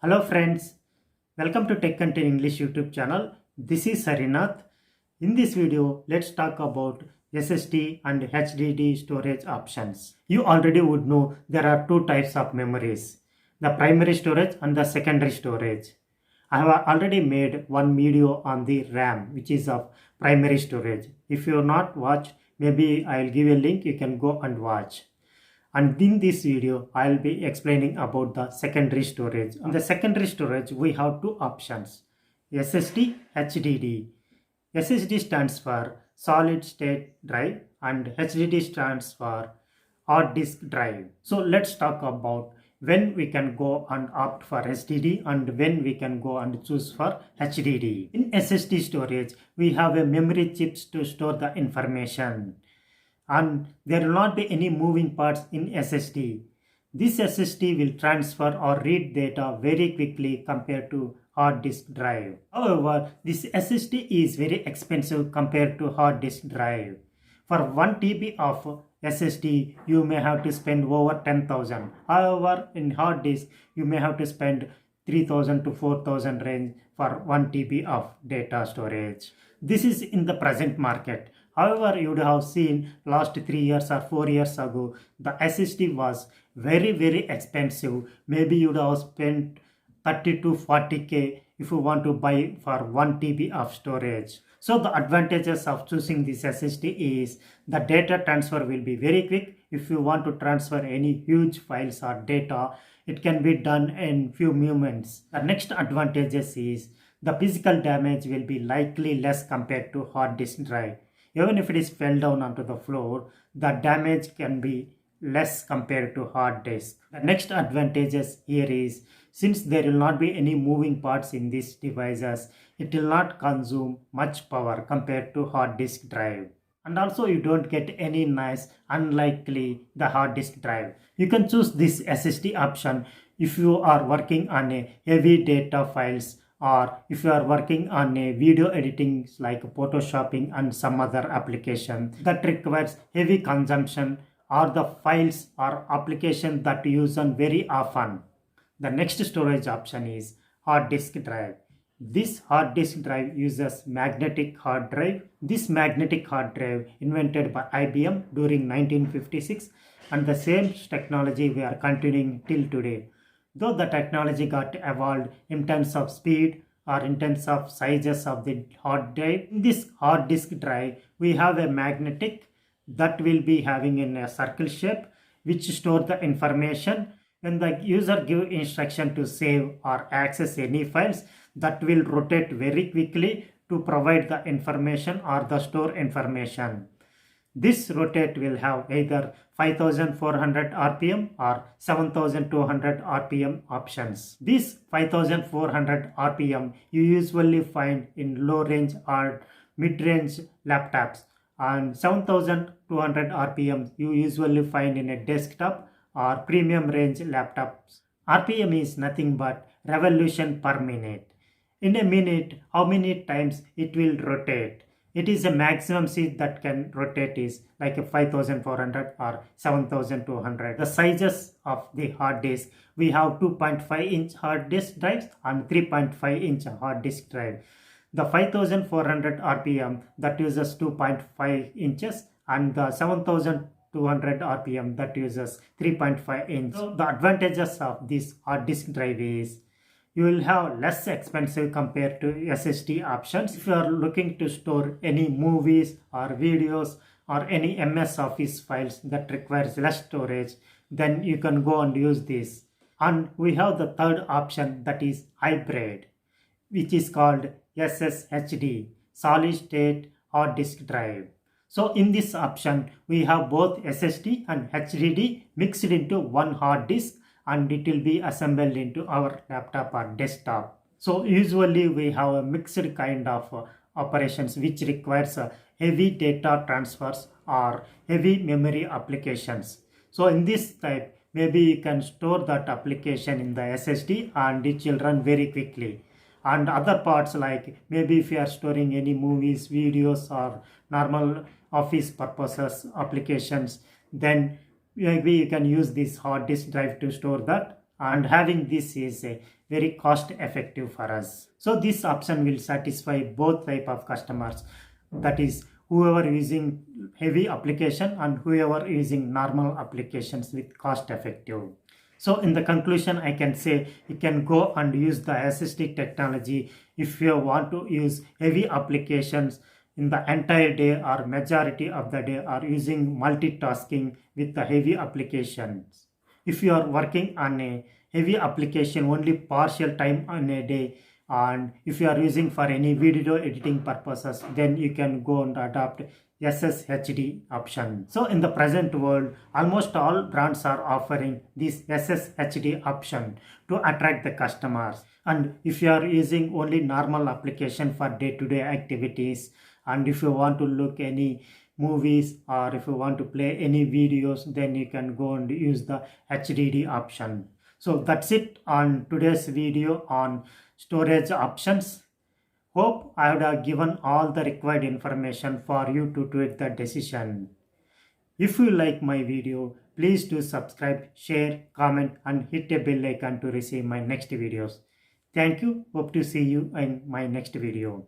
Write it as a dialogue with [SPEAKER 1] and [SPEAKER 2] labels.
[SPEAKER 1] Hello friends, welcome to Tech Content English YouTube channel. This is Sarinath. In this video, let's talk about SSD and HDD storage options. You already would know there are two types of memories, the primary storage and the secondary storage. I have already made one video on the RAM, which is of primary storage. If you have not watched, maybe I'll give a link, you can go and watch. And in this video, I'll be explaining about the secondary storage. In the secondary storage, we have two options, SSD, HDD. SSD stands for solid state drive and HDD stands for hard disk drive. So let's talk about when we can go and opt for SSD and when we can go and choose for HDD. In SSD storage, we have a memory chips to store the information, and there will not be any moving parts in SSD. This SSD will transfer or read data very quickly compared to hard disk drive. However, this SSD is very expensive compared to hard disk drive. For 1 TB of SSD, you may have to spend over 10,000. However, in hard disk, you may have to spend 3,000 to 4,000 range for 1 TB of data storage. This is in the present market. However, you would have seen last 3 years or 4 years ago, the SSD was very expensive. Maybe you would have spent 30 to 40k if you want to buy for 1 TB of storage. So the advantages of choosing this SSD is the data transfer will be very quick. If you want to transfer any huge files or data, it can be done in few moments. The next advantages is the physical damage will be likely less compared to hard disk drive. Even if it is fell down onto the floor, the damage can be less compared to hard disk. The next advantages here is, since there will not be any moving parts in these devices, it will not consume much power compared to hard disk drive. And also you don't get any noise unlikely the hard disk drive. You can choose this SSD option if you are working on a heavy data files, or if you are working on a video editing like photoshopping and some other application that requires heavy consumption, or the files or application that you use on very often. The next storage option is hard disk drive. This hard disk drive uses magnetic hard drive. This magnetic hard drive invented by IBM during 1956, and the same technology we are continuing till today. Though the technology got evolved in terms of speed or in terms of sizes of the hard drive, in this hard disk drive, we have a magnetic that will be having in a circle shape which store the information. When the user give instruction to save or access any files, that will rotate very quickly to provide the information or the store information. This rotate will have either 5400 RPM or 7200 RPM options. This 5400 RPM you usually find in low range or mid range laptops, and 7200 RPM you usually find in a desktop or premium range laptops. RPM is nothing but revolution per minute. In a minute, how many times it will rotate? It is a maximum speed that can rotate is like a 5400 or 7200. The sizes of the hard disk, we have 2.5-inch hard disk drives and 3.5-inch hard disk drive. The 5400 RPM that uses 2.5 inches and the 7200 RPM that uses 3.5 inch. So the advantages of this hard disk drive is you will have less expensive compared to SSD options. If you are looking to store any movies or videos or any MS Office files that requires less storage, then you can go and use this. And we have the third option, that is hybrid, which is called SSHD, solid state hard disk drive. So in this option, we have both SSD and HDD mixed into one hard disk, and it will be assembled into our laptop or desktop. So usually we have a mixed kind of operations which requires heavy data transfers or heavy memory applications. So in this type, maybe you can store that application in the SSD and it will run very quickly. And other parts, like maybe if you are storing any movies, videos or normal office purposes applications, then maybe you can use this hard disk drive to store that, and having this is very cost effective for us. So this option will satisfy both type of customers, that is whoever using heavy application and whoever using normal applications with cost effective. So in the conclusion, I can say you can go and use the SSD technology if you want to use heavy applications in the entire day or majority of the day, or using multitasking with the heavy applications. If you are working on a heavy application only partial time on a day, and if you are using for any video editing purposes, then you can go and adopt SSHD option. So in the present world, almost all brands are offering this SSHD option to attract the customers. And if you are using only normal application for day-to-day activities, and if you want to look any movies or if you want to play any videos, then you can go and use the HDD option. So that's it on today's video on storage options. Hope I would have given all the required information for you to take the decision. If you like my video, please do subscribe, share, comment and hit a bell icon to receive my next videos. Thank you. Hope to see you in my next video.